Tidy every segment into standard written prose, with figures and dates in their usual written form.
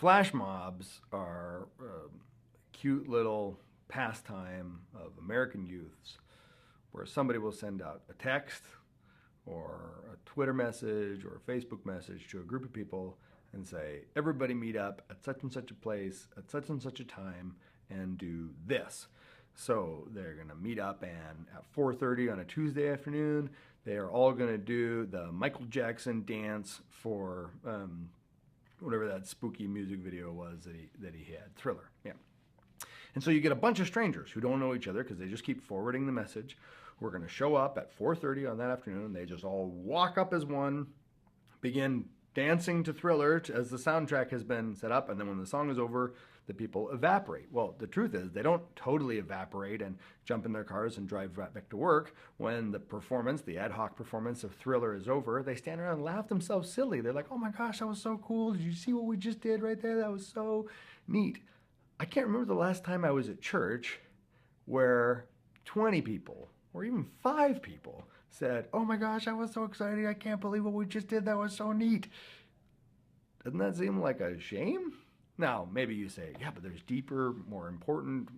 Flash mobs are a cute little pastime of American youths where somebody will send out a text or a Twitter message or a Facebook message to a group of people and say, everybody meet up at such and such a place at such and such a time and do this. So they're going to meet up, and at 4:30 on a Tuesday afternoon, they are all going to do the Michael Jackson dance for whatever that spooky music video was that he had, Thriller. Yeah. And so you get a bunch of strangers who don't know each other because they just keep forwarding the message. We're going to show up at 4:30 on that afternoon. They just all walk up as one, begin dancing to Thriller as the soundtrack has been set up, and then when the song is over, the people evaporate. Well, the truth is they don't totally evaporate and jump in their cars and drive right back to work. When the performance, the ad hoc performance of Thriller is over, they stand around and laugh themselves silly. They're like, oh my gosh, that was so cool. Did you see what we just did right there? That was so neat. I can't remember the last time I was at church where 20 people or even 5 people said, oh my gosh, I was so excited. I can't believe what we just did. That was so neat. Doesn't that seem like a shame? Now, maybe you say, yeah, but there's deeper, more important,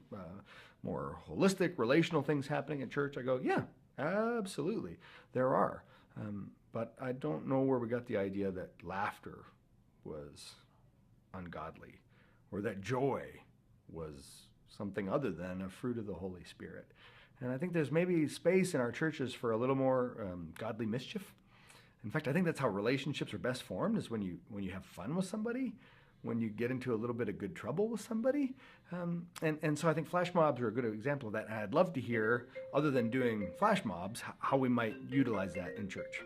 more holistic, relational things happening at church. I go, yeah, absolutely, there are. But I don't know where we got the idea that laughter was ungodly or that joy was something other than a fruit of the Holy Spirit. And I think there's maybe space in our churches for a little more godly mischief. In fact, I think that's how relationships are best formed, is when you have fun with somebody, when you get into a little bit of good trouble with somebody. And so I think flash mobs are a good example of that. And I'd love to hear, other than doing flash mobs, how we might utilize that in church.